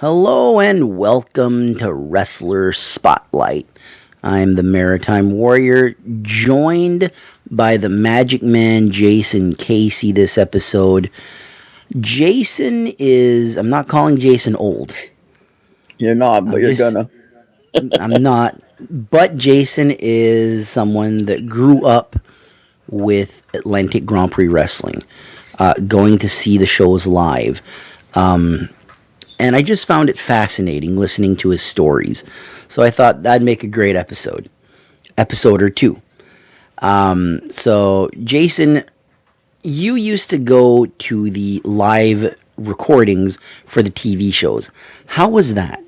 Hello and welcome to Wrestler Spotlight. I'm the Maritime Warrior, joined by the Magic Man Jason Casey this episode. I'm not calling Jason old. You're not, but you're gonna. I'm not, but Jason is someone that grew up with Atlantic Grand Prix Wrestling, going to see the shows live. And I just found it fascinating listening to his stories. So I thought that'd make a great episode or two. So, Jason, you used to go to the live recordings for the TV shows. How was that?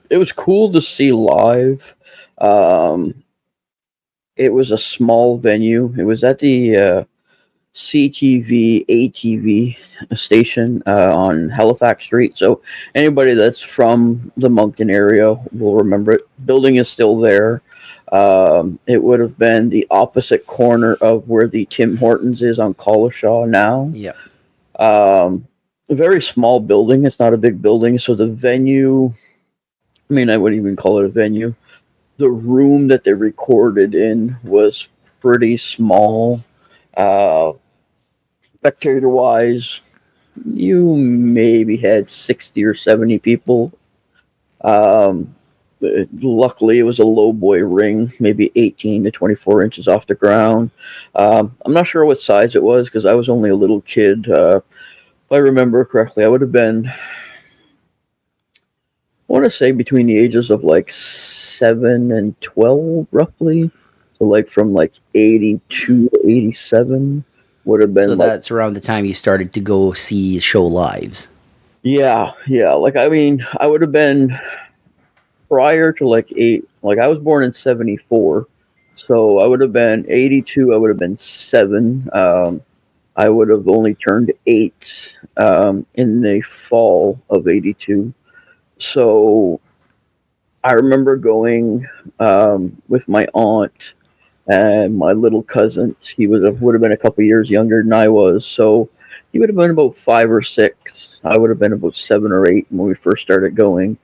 It was cool to see live. It was a small venue. It was at the CTV ATV station on Halifax Street. So anybody that's from the Moncton area will remember it. Building is still there. It would have been the opposite corner of where the Tim Hortons is on Collishaw now. Yeah. A very small building. It's not a big building. So the venue, I wouldn't even call it a venue. The room that they recorded in was pretty small. Spectator-wise, you maybe had 60 or 70 people. Luckily, it was a low boy ring, maybe 18 to 24 inches off the ground. I'm not sure what size it was because I was only a little kid. If I remember correctly, I would have been, I want to say between the ages of like 7 and 12, roughly. So like from like 82 to 87 would have been. So that's around the time you started to go see show lives. Yeah. I would have been prior to like 8. Like I was born in 74, so I would have been 82. I would have been 7. I would have only turned 8 in the fall of 82. So I remember going with my aunt and my little cousin. He would have been a couple years younger than I was, so he would have been about 5 or 6. I would have been about 7 or 8 when we first started going.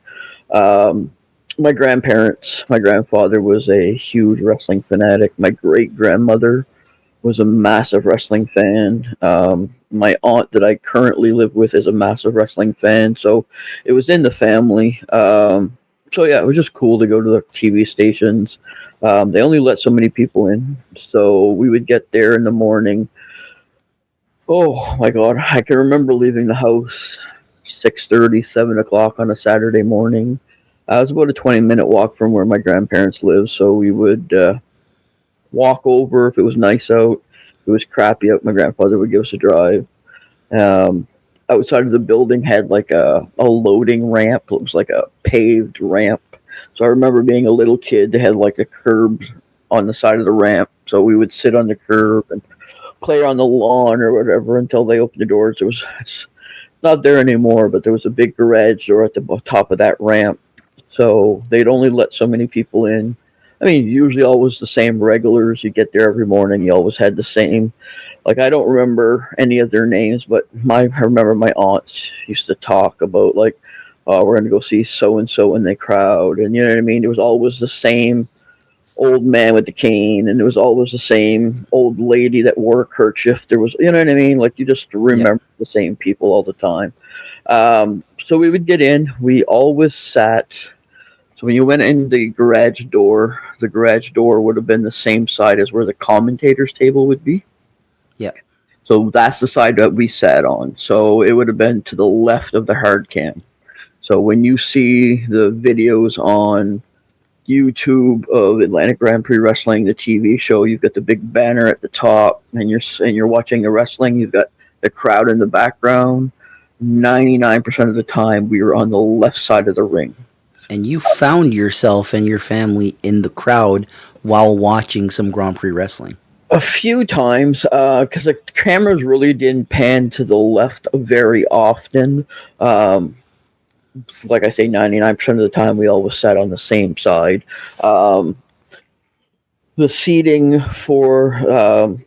My grandfather was a huge wrestling fanatic. My great-grandmother was a massive wrestling fan. My aunt that I currently live with is a massive wrestling fan, so it was in the family. So yeah, it was just cool to go to the TV stations. They only let so many people in, so we would get there in the morning. Oh my God, I can remember leaving the house 6:30, 7 o'clock on a Saturday morning. It was about a 20-minute walk from where my grandparents live, so we would walk over if it was nice out. If it was crappy out, my grandfather would give us a drive. Outside of the building had like a loading ramp. It was like a paved ramp. So I remember being a little kid, they had like a curb on the side of the ramp. So we would sit on the curb and play on the lawn or whatever until they opened the doors. It's not there anymore, but there was a big garage door at the top of that ramp. So they'd only let so many people in. Usually always the same regulars. You get there every morning. You always had the same. Like, I don't remember any of their names, but I remember my aunts used to talk about, like, we're going to go see so-and-so in the crowd. And you know what I mean? It was always the same old man with the cane, and it was always the same old lady that wore a kerchief. There was, you know what I mean? Like, you just remember the same people all the time. So we would get in. We always sat. So when you went in the garage door would have been the same side as where the commentator's table would be. Yeah. So that's the side that we sat on. So it would have been to the left of the hard cam. So when you see the videos on YouTube of Atlantic Grand Prix Wrestling, the TV show, you've got the big banner at the top, and you're watching the wrestling. You've got the crowd in the background. 99% of the time, we were on the left side of the ring. And you found yourself and your family in the crowd while watching some Grand Prix wrestling. A few times, because the cameras really didn't pan to the left very often. Like I say, 99% of the time, we always sat on the same side. The seating for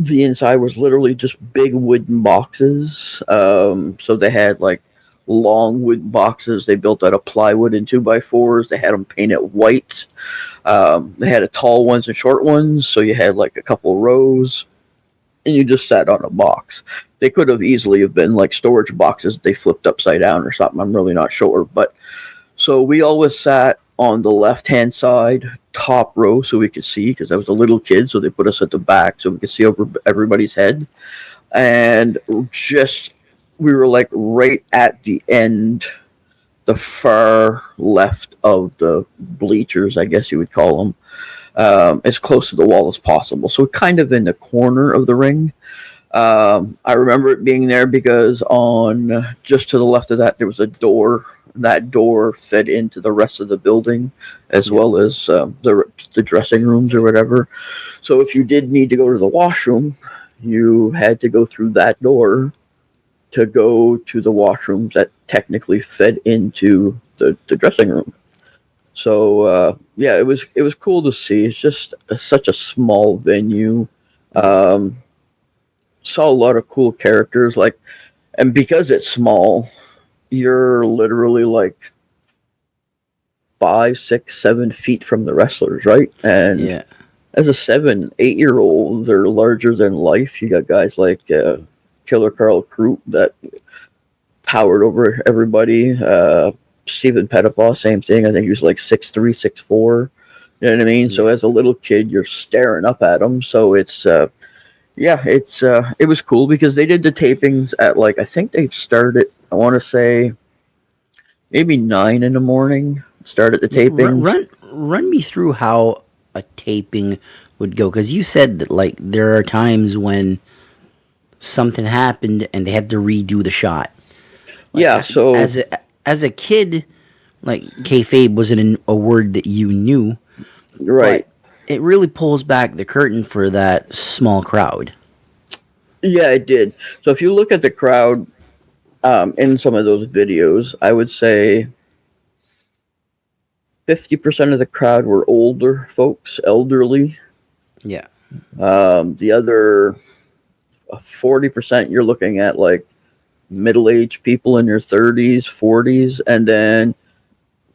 the inside was literally just big wooden boxes. So they had like long wooden boxes. They built out of plywood and 2x4s. They had them painted white. They had a tall ones and short ones. So you had like a couple rows, and you just sat on a box. They could have easily have been like storage boxes they flipped upside down or something. I'm really not sure. But so we always sat on the left-hand side, top row, so we could see, because I was a little kid, so they put us at the back so we could see over everybody's head. And just, we were like right at the end, the far left of the bleachers, I guess you would call them, as close to the wall as possible. So kind of in the corner of the ring. I remember it being there because on just to the left of that, there was a door. That door fed into the rest of the building, as well as the dressing rooms or whatever. So if you did need to go to the washroom, you had to go through that door to go to the washrooms that technically fed into the dressing room. So yeah, it was cool to see. It's just such a small venue. Saw a lot of cool characters, like, and because it's small, you're literally like 5, 6, 7 feet from the wrestlers, right? And Yeah. as a 7, 8-year-old, they're larger than life. You got guys like Killer Carl Kroot that towered over everybody. Stephen Pettipaw, same thing. I think he was like 6'3", 6'4". You know what I mean? So as a little kid, you're staring up at them. So it's it was cool because they did the tapings at, like, I think they started, I want to say maybe 9 in the morning. Started the tapings. Run me through how a taping would go, because you said that, like, there are times when something happened and they had to redo the shot. Like, Yeah, so as a kid, like, kayfabe wasn't a word that you knew, right. but it really pulls back the curtain for that small crowd. Yeah, it did. So if you look at the crowd in some of those videos, I would say 50% of the crowd were older folks, elderly. Yeah. The other 40%, you're looking at like middle-aged people in their 30s, 40s, and then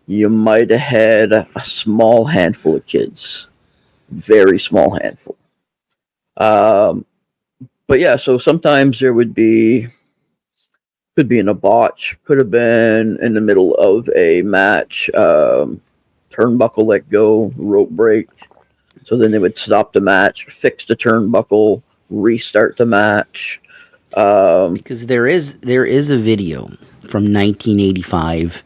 you might have had a small handful of kids. Very small handful. But yeah, so sometimes there could be in a botch, could have been in the middle of a match, turnbuckle let go, rope break. So then they would stop the match, fix the turnbuckle, restart the match. Because there is a video from 1985,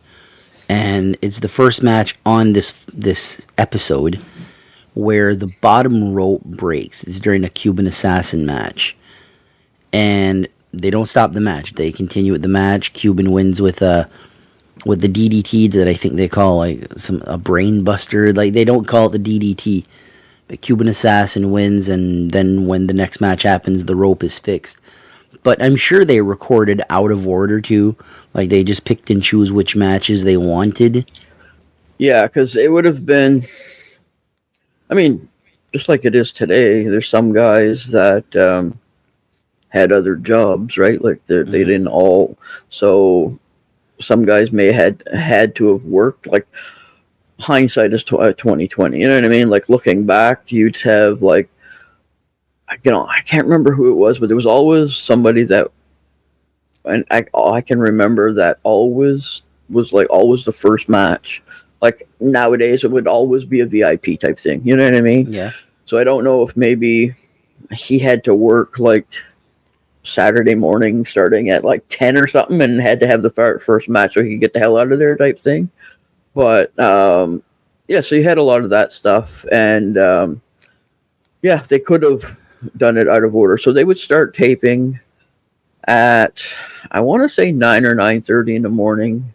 and it's the first match on this episode where the bottom rope breaks. It's during a Cuban Assassin match, and they don't stop the match. They continue with the match. Cuban wins with the DDT that I think they call like a brain buster. Like, they don't call it the DDT, but Cuban Assassin wins, and then when the next match happens, the rope is fixed. But I'm sure they recorded out of order too. Like, they just picked and choose which matches they wanted. Yeah, because it would have been, I mean, just like it is today, there's some guys that had other jobs, right? Like they didn't all. So some guys may had to have worked. Like, hindsight is 2020. You know what I mean? Like, looking back, you'd have like, I can't remember who it was, but there was always somebody that, and I can remember that always was like always the first match. Like, nowadays, it would always be a VIP type thing. You know what I mean? Yeah. So I don't know if maybe he had to work like Saturday morning starting at like 10 or something and had to have the first match so he could get the hell out of there type thing. But yeah, so you had a lot of that stuff. And yeah, they could have done it out of order. So they would start taping at, I want to say 9 or 9:30 in the morning.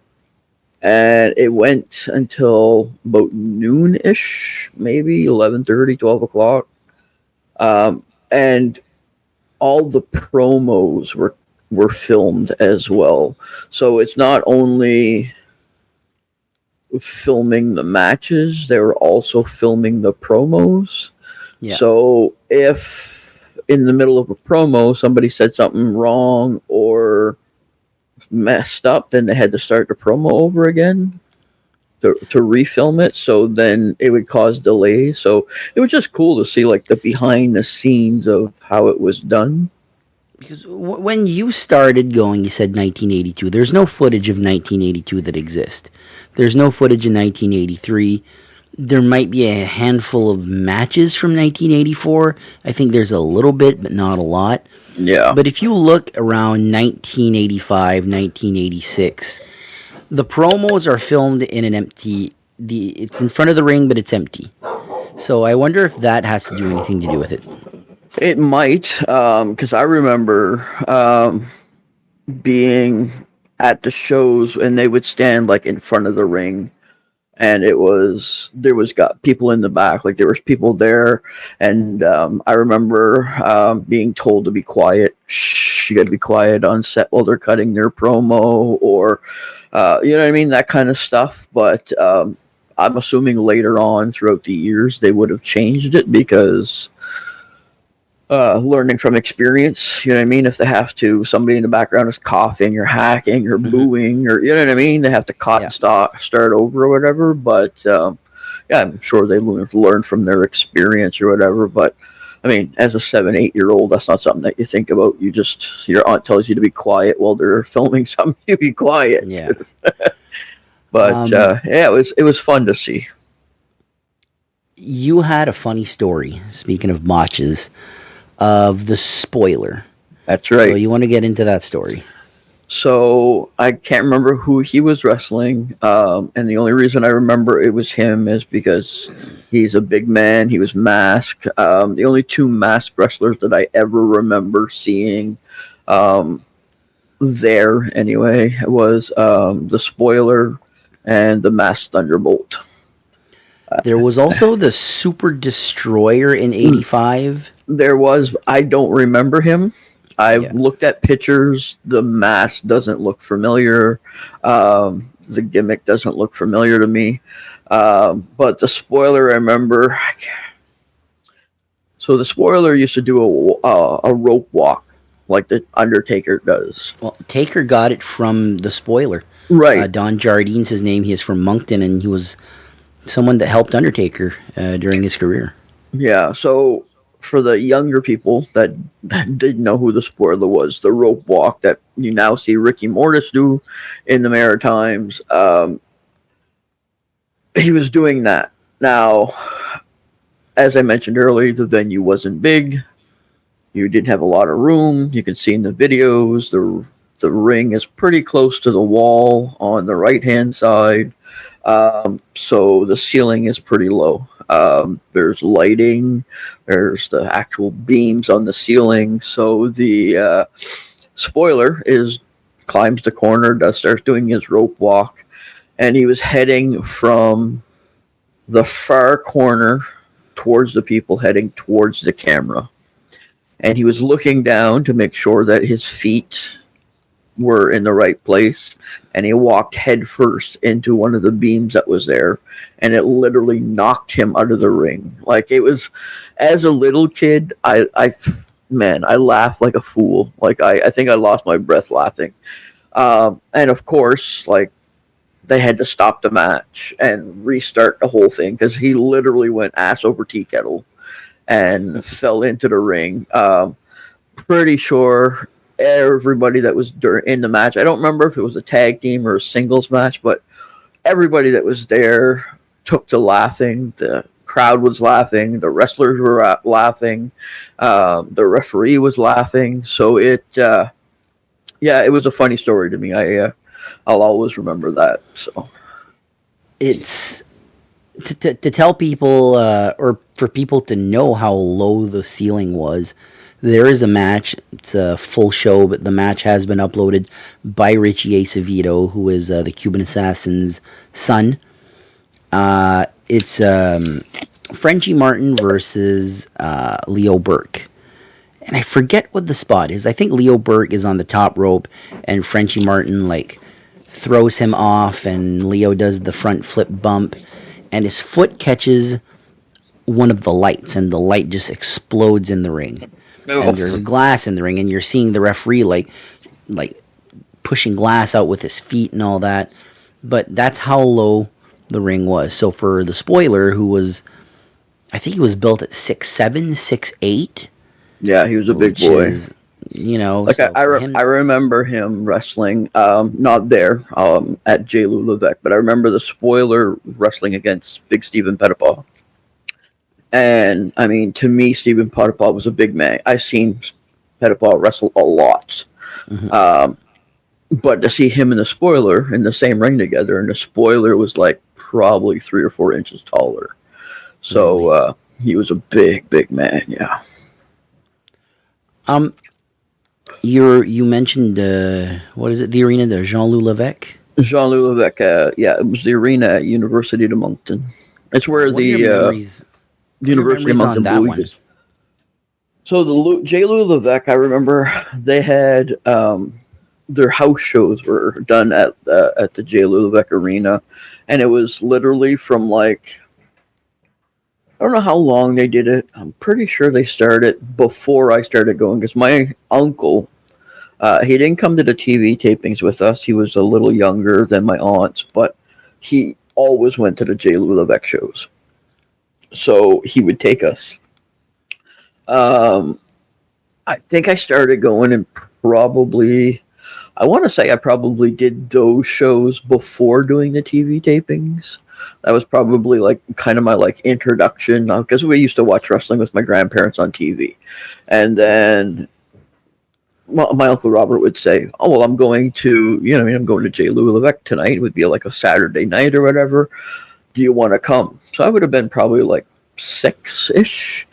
And it went until about noon-ish, maybe 11:30, 12 o'clock. And all the promos were filmed as well. So it's not only filming the matches, they were also filming the promos. Yeah. So if in the middle of a promo, somebody said something wrong or messed up, then they had to start the promo over again to refilm it. So then it would cause delays. So it was just cool to see like the behind the scenes of how it was done. Because when you started going, you said 1982. There's no footage of 1982 that exists. There's no footage in 1983. There might be a handful of matches from 1984. I think there's a little bit, but not a lot. Yeah. But if you look around 1985, 1986, the promos are filmed in an empty. It's in front of the ring, but it's empty. So I wonder if that has to do anything to do with it. It might, because I remember being at the shows and they would stand like in front of the ring, and there was got people in the back, like there was people there, and I remember being told to be quiet. Shh, you got to be quiet on set while they're cutting their promo, or you know what I mean, that kind of stuff. But I'm assuming later on throughout the years they would have changed it because. Learning from experience, you know what I mean? If they have to, somebody in the background is coughing or hacking or booing, or you know what I mean? They have to cut and start over or whatever. But yeah, I'm sure they learn from their experience or whatever. But I mean, as a 7-8-year-old, that's not something that you think about. Your aunt tells you to be quiet while they're filming something. You be quiet. Yeah. But yeah, it was fun to see. You had a funny story. Speaking of botches. Of the spoiler. That's right. So you want to get into that story. So I can't remember who he was wrestling, and the only reason I remember it was him is because he's a big man. He was masked. The only two masked wrestlers that I ever remember seeing there, anyway, was the Spoiler and the Masked Thunderbolt. There was also the Super Destroyer in 85. There was. I don't remember him. I've looked at pictures. The mask doesn't look familiar. The gimmick doesn't look familiar to me. But the Spoiler, I remember. So the Spoiler used to do a rope walk like the Undertaker does. Well, Taker got it from the Spoiler. Right. Don Jardine's his name. He is from Moncton, and he was someone that helped Undertaker during his career. Yeah, so for the younger people that didn't know who the Spoiler was, the rope walk that you now see Ricky Mortis do in the Maritimes, he was doing that. Now, as I mentioned earlier, the venue wasn't big. You didn't have a lot of room. You can see in the videos, the ring is pretty close to the wall on the right-hand side. So the ceiling is pretty low. There's lighting. There's the actual beams on the ceiling. So the Spoiler climbs the corner, starts doing his rope walk, and he was heading from the far corner towards the people, heading towards the camera. And he was looking down to make sure that his feet were in the right place, and he walked head first into one of the beams that was there, and it literally knocked him out of the ring. Like, it was, as a little kid, I laughed like a fool. Like, I think I lost my breath laughing. And of course, like, they had to stop the match and restart the whole thing because he literally went ass over tea kettle and fell into the ring. Pretty sure everybody that was in the match, I don't remember if it was a tag team or a singles match, but everybody that was there took to laughing. The crowd was laughing. The wrestlers were laughing. The referee was laughing. So it was a funny story to me. I'll always remember that. So it's to tell people or for people to know how low the ceiling was. There is a match. It's a full show, but the match has been uploaded by Richie Acevedo, who is the Cuban Assassin's son. It's Frenchie Martin versus Leo Burke. And I forget what the spot is. I think Leo Burke is on the top rope, and Frenchie Martin, like, throws him off, and Leo does the front flip bump, and his foot catches one of the lights, and the light just explodes in the ring. and there's glass in the ring, and you're seeing the referee like pushing glass out with his feet and all that. But that's how low the ring was. So for the spoiler, who was, I think he was built at 6'7", 6'8". Yeah, he was a big boy. Is, like so I remember him wrestling, not there at J. Lou Levesque, but I remember the spoiler wrestling against Big Stephen Pettipaw. And I mean, to me, Stephen Pettipaw was a big man. I've seen Pettipaw wrestle a lot. Mm-hmm. But to see him and the spoiler in the same ring together, and the spoiler was like probably 3 or 4 inches taller. So he was a big man, yeah. You mentioned what is it? The arena, the Jean-Loup Levesque. Jean-Loup Levesque, yeah, it was the arena at University of Moncton. It's where the University of Moncton Blue is. So the J. Lou Levesque, I remember they had their house shows were done at the J. Lou Levesque Arena, and it was literally from like, I don't know how long they did it. I'm pretty sure they started before I started going, because my uncle, he didn't come to the TV tapings with us. He was a little younger than my aunts, but he always went to the J. Lou Levesque shows. So he would take us. I think I started going in probably, I want to say I probably did those shows before doing the TV tapings. That was probably like kind of my like introduction, because we used to watch wrestling with my grandparents on TV. And then my Uncle Robert would say, oh, well, I'm going to, I'm going to J. Lou Levesque tonight. It would be like a Saturday night or whatever. Do you want to come? So I would have been probably like 6-ish.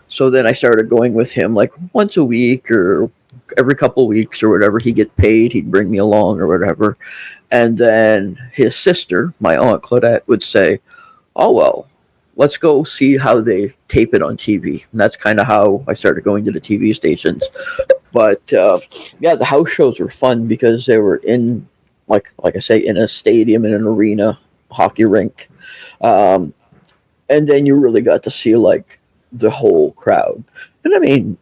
So then I started going with him like once a week or every couple of weeks or whatever. He'd get paid. He'd bring me along or whatever. And then his sister, my Aunt Claudette, would say, oh, well, let's go see how they tape it on TV. And that's kind of how I started going to the TV stations. But, yeah, the house shows were fun because they were in, like I say, in a stadium, in an arena, hockey rink. And then you really got to see, like, the whole crowd. And, I mean,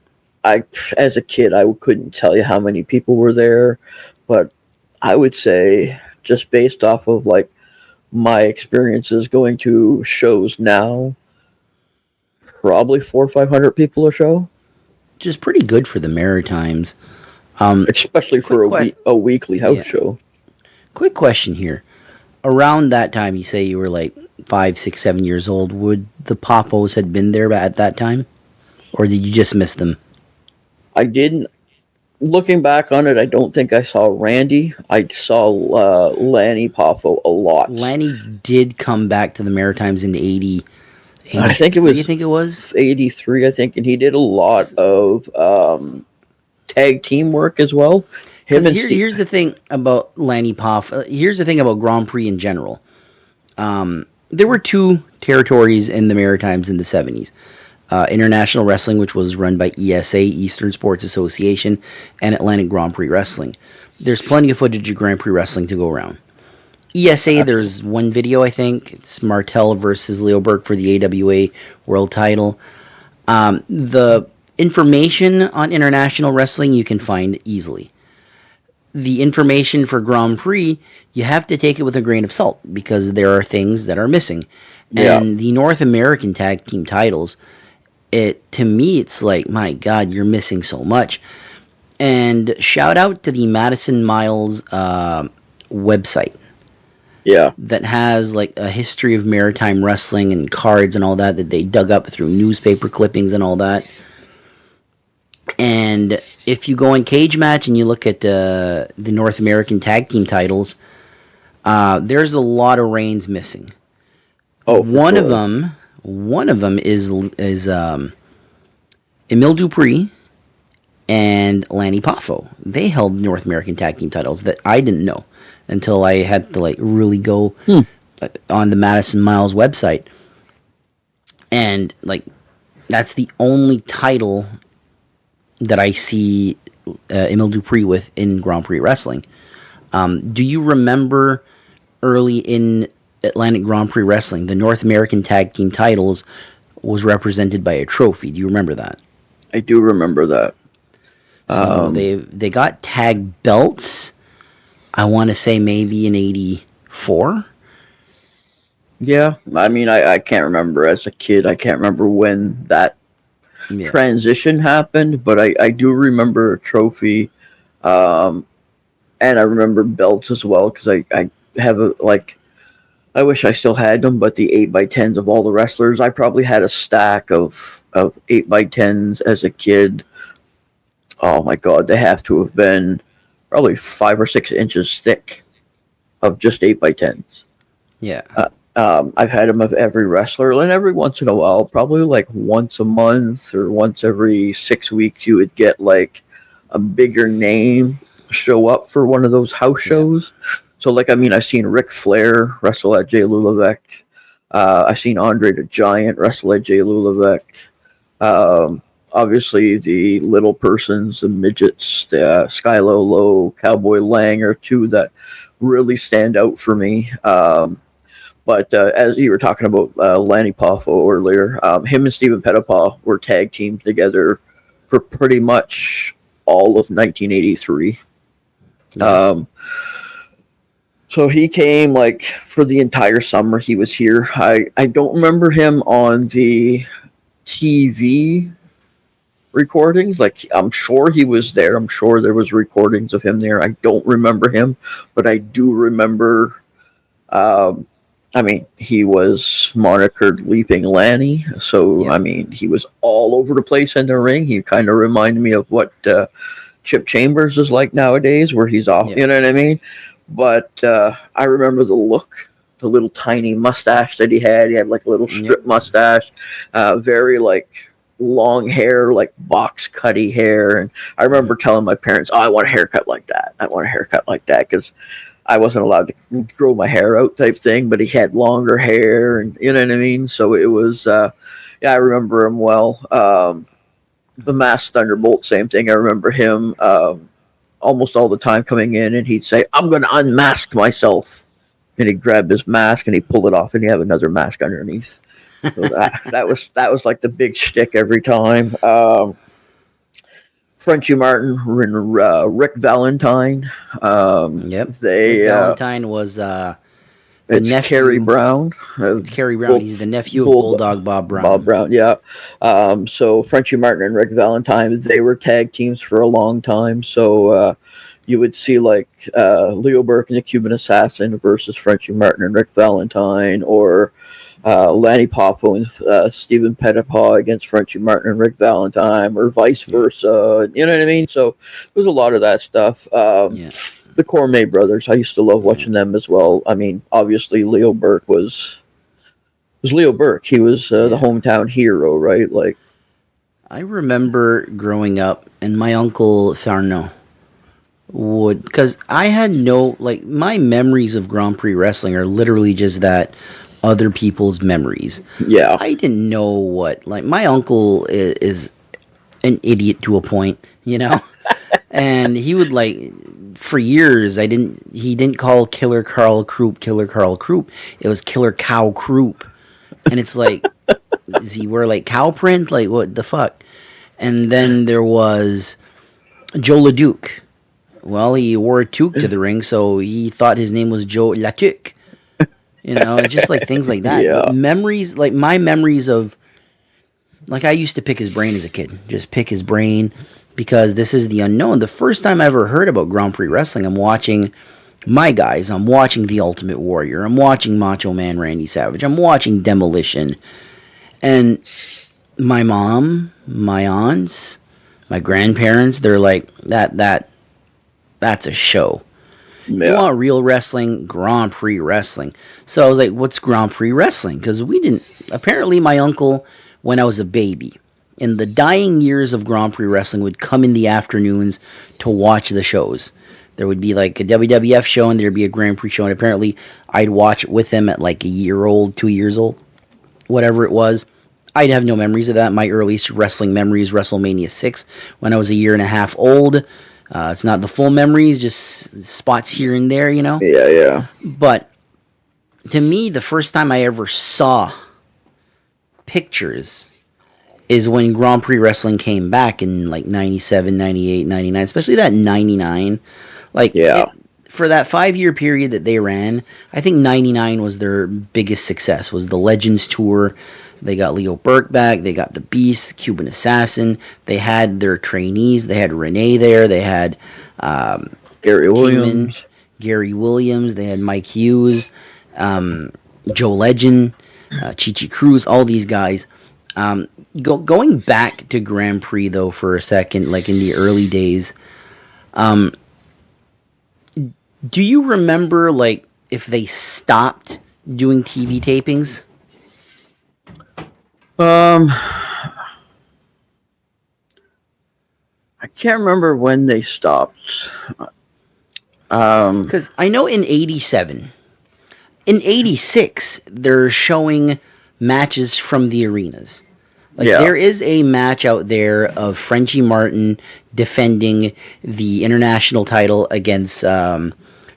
as a kid, I couldn't tell you how many people were there. But I would say, just based off of, like, my experiences going to shows now, probably 400 or 500 people a show. Which is pretty good for the Maritimes. Especially for a weekly house show. Quick question here. Around that time, you say you were like 5, 6, 7 years old. Would the Papos had been there at that time? Or did you just miss them? I didn't. Looking back on it, I don't think I saw Randy. I saw Lanny Poffo a lot. Lanny did come back to the Maritimes in 80. I think it was. You think it was 83? I think, and he did a lot of tag team work as well. Here's the thing about Lanny Poff. Here's the thing about Grand Prix in general. There were 2 territories in the Maritimes in the 70s. International Wrestling, which was run by ESA, Eastern Sports Association, and Atlantic Grand Prix Wrestling. There's plenty of footage of Grand Prix Wrestling to go around. ESA, there's one video, I think. It's Martel versus Leo Burke for the AWA World Title. The information on International Wrestling you can find easily. The information for Grand Prix, you have to take it with a grain of salt because there are things that are missing. And the North American Tag Team titles, to me, it's like, my God, you're missing so much. And shout out to the Madison Miles website. Yeah. That has like a history of maritime wrestling and cards and all that they dug up through newspaper clippings and all that. And if you go in Cage Match and you look at the North American Tag Team titles, there's a lot of reigns missing. Oh, one of them is Emile Dupree and Lanny Poffo. They held North American Tag Team titles that I didn't know until I had to like really go on the Madison Miles website. And like that's the only title that I see Emile Dupree with in Grand Prix Wrestling. Do you remember early in Atlantic Grand Prix Wrestling, the North American Tag Team titles was represented by a trophy? Do you remember that? I do remember that. So they got tag belts. I want to say maybe in '84. Yeah, I mean, I can't remember as a kid. I can't remember when that Yeah, transition happened, but I do remember a trophy, um, and I remember belts as well because I have a like. I wish I still had them, but the 8x10s of all the wrestlers, I probably had a stack of 8x10s as a kid. Oh my god, they have to have been probably 5 or 6 inches thick of just 8x10s. yeah, I've had them of every wrestler, and every once in a while, probably like once a month or once every 6 weeks, you would get like a bigger name show up for one of those house yeah, shows. So, like, I mean, I've seen Ric Flair wrestle at Jay Lulavec. I've seen Andre the Giant wrestle at Jay Lulavec. Obviously, the little persons, the midgets, the Skylo Low, Cowboy Lang are two that really stand out for me. But as you were talking about Lanny Poffo earlier, him and Stephen Pettipaw were tag teamed together for pretty much all of 1983. yeah. So he came like for the entire summer he was here. I don't remember him on the TV recordings. Like I'm sure he was there. I'm sure there was recordings of him there. I don't remember him, but I do remember um, I mean, he was monikered Leaping Lanny, so Yep. I mean, he was all over the place in the ring. He kind of reminded me of what Chip Chambers is like nowadays, where he's off. Yep. You know what I mean? But I remember the look, the little tiny mustache that he had. He had like a little Yep. strip mustache, very like long hair, like box cutty hair. And I remember telling my parents, "Oh, I want a haircut like that. I want a haircut like that," because I wasn't allowed to grow my hair out type thing, but he had longer hair and you know what I mean? So it was, yeah, I remember him well. The Masked Thunderbolt, same thing. I remember him almost all the time coming in and he'd say, "I'm going to unmask myself." And he'd grab his mask and he'd pull it off and he'd have another mask underneath. So that was like the big shtick every time. Frenchie Martin, Rick Valentine. Yep. Rick They Valentine was the It's nephew. Kerry Brown. It's Kerry Brown. Bull- He's the nephew of Bull- Bulldog Bob Brown. Bob Brown, yeah. So Frenchie Martin and Rick Valentine, they were tag teams for a long time. So you would see like Leo Burke and the Cuban Assassin versus Frenchie Martin and Rick Valentine, or Lanny Poffo and Stephen Pettipaw against Frenchie Martin and Rick Valentine, or vice versa. You know what I mean? So there's a lot of that stuff. Yeah. The Cormier brothers, I used to love watching them as well. I mean, obviously Leo Burke was Leo Burke. He was the hometown hero, right? Like, I remember growing up, and my uncle Farno would, because I had no, like, my memories of Grand Prix wrestling are literally just that, other people's memories. yeah, I didn't know what, like, my uncle is an idiot to a point, you know? And he would, like, for years, he didn't call Killer Carl Krupp Killer Carl Krupp. It was Killer Cow Krupp. And it's like, does he wear, like, cow print? Like, what the fuck? And then there was Joe LeDuc. Well, he wore a toque to the ring, so he thought his name was Joe LaTuque. You know, just like things like that. Yeah. But memories, like my memories of, like I used to pick his brain as a kid. Just pick his brain because this is the unknown. The first time I ever heard about Grand Prix Wrestling, I'm watching my guys. I'm watching The Ultimate Warrior. I'm watching Macho Man Randy Savage. I'm watching Demolition. And my mom, my aunts, my grandparents, they're like, that's a show. You yeah, want real wrestling? Grand Prix Wrestling. So I was like, what's Grand Prix Wrestling? Because we didn't. Apparently, my uncle, when I was a baby, in the dying years of Grand Prix Wrestling, would come in the afternoons to watch the shows. There would be like a WWF show and there'd be a Grand Prix show. And apparently, I'd watch it with him at like a year old, 2 years old, whatever it was. I'd have no memories of that. My earliest wrestling memory is WrestleMania 6 when I was a year and a half old. It's not the full memories, just spots here and there, you know? yeah. But to me, the first time I ever saw pictures, is when Grand Prix wrestling came back in like 97, 98, 99, especially that 99. Like, Yeah. for that 5-year period that they ran, I think 99 was their biggest success, was the Legends Tour. They got Leo Burke back, they got the Beast, Cuban Assassin, they had their trainees, they had Renee there, they had Gary Williams. Kingman, Gary Williams, they had Mike Hughes, Joe Legend, Chi Cruz, all these guys. Going back to Grand Prix, though, for a second, like in the early days, do you remember, like, if they stopped doing TV tapings? I can't remember when they stopped. Because I know in 87, in 86, they're showing matches from the arenas. Like, there is a match out there of Frenchie Martin defending the international title against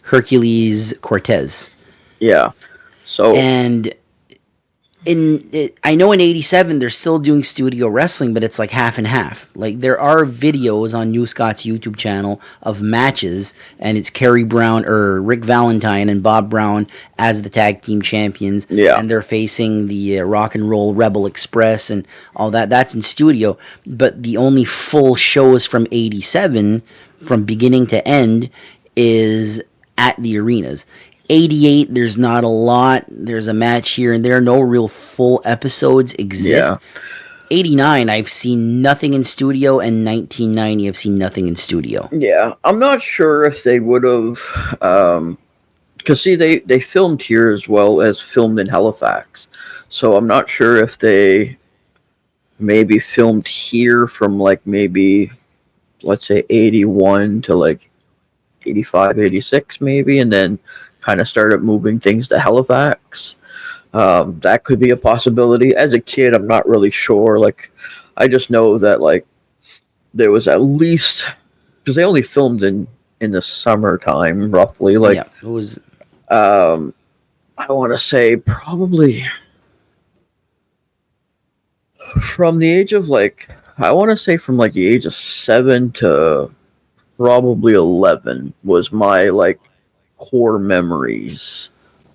Hercules Cortez. Yeah. So, and I know in 87 they're still doing studio wrestling, but it's like half and half. Like, there are videos on New Scott's YouTube channel of matches, and it's Kerry Brown or Rick Valentine and Bob Brown as the tag team champions. Yeah. And they're facing the Rock and Roll Rebel Express and all that. That's in studio. But the only full shows from 87, from beginning to end, is at the arenas. 88, there's not a lot. There's a match here and there. No real full episodes exist. Yeah. 89, I've seen nothing in studio, and 1990, I've seen nothing in studio. Yeah, I'm not sure if they would have, because see, they filmed here as well as filmed in Halifax. So I'm not sure if they maybe filmed here from like maybe, let's say 81 to like 85, 86 maybe, and then kind of started moving things to Halifax. That could be a possibility. As a kid, I'm not really sure. Like, I just know that like there was at least, because they only filmed in the summertime roughly. Like, yeah, it was. I want to say probably from the age of like, I want to say from like the age of 7 to probably 11 was my like core memories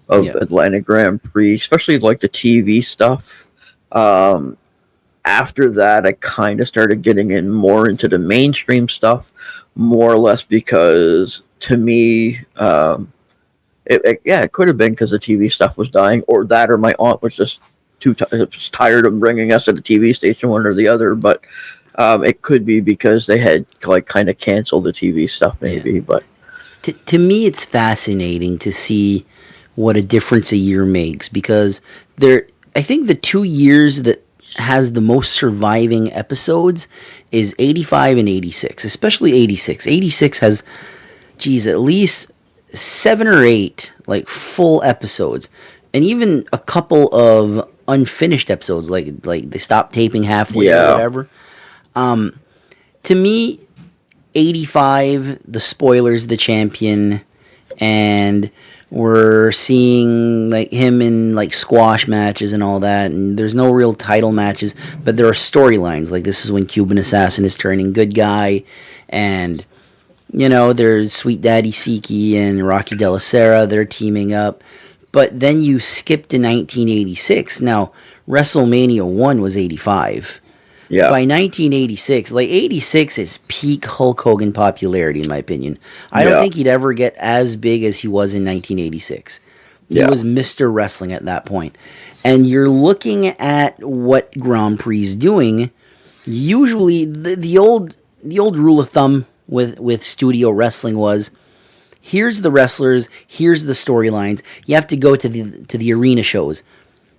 of Atlantic Grand Prix, especially like the TV stuff. After that, I kind of started getting in more into the mainstream stuff, more or less because to me, it could have been because the TV stuff was dying, or that, or my aunt was just tired of bringing us to the TV station, one or the other. But it could be because they had like kind of canceled the TV stuff, maybe. Yeah. But to me, it's fascinating to see what a difference a year makes, because I think the 2 years that has the most surviving episodes is 85 and 86, especially 86. 86 has, at least 7 or 8 like full episodes, and even a couple of unfinished episodes, like they stopped taping halfway or whatever. To me, 85, the Spoiler's the champion, and we're seeing like him in like squash matches and all that, and there's no real title matches, but there are storylines. Like, this is when Cuban Assassin is turning good guy, and there's Sweet Daddy Siki and Rocky De La Sera, they're teaming up. But then you skip to 1986. Now, WrestleMania 1 was 85. Yeah. By 1986, like 86 is peak Hulk Hogan popularity, in my opinion. I don't think he'd ever get as big as he was in 1986. He was Mr. Wrestling at that point. And you're looking at what Grand Prix is doing. Usually, the old rule of thumb with studio wrestling was, here's the wrestlers, here's the storylines. You have to go to the arena shows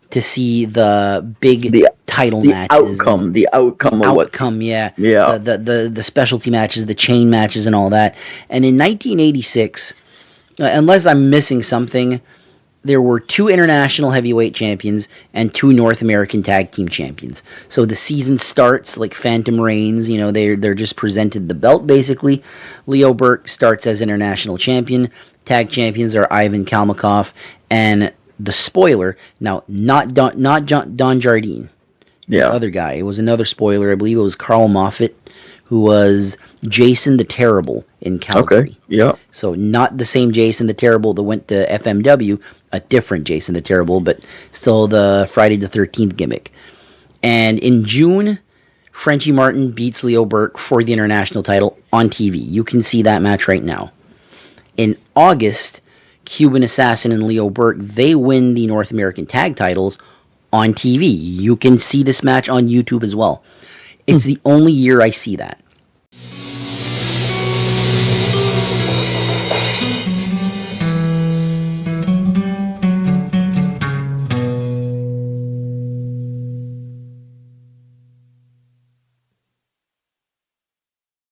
to see the big title matches. The outcome of what... Yeah. The specialty matches, the chain matches, and all that. And in 1986, unless I'm missing something, there were 2 international heavyweight champions and 2 North American tag team champions. So the season starts like Phantom Reigns. They're just presented the belt, basically. Leo Burke starts as international champion. Tag champions are Ivan Kalmakov and the Spoiler. Now, not Don Jardine. Yeah. other guy. It was another spoiler. I believe it was Carl Moffat, who was Jason the Terrible in Calgary. Okay. Yeah. So not the same Jason the Terrible that went to FMW, a different Jason the Terrible, but still the Friday the 13th gimmick. And in June, Frenchie Martin beats Leo Burke for the international title on TV. You can see that match right now. In August, Cuban Assassin and Leo Burke, they win the North American tag titles on TV. You can see this match on YouTube as well. It's the only year I see that.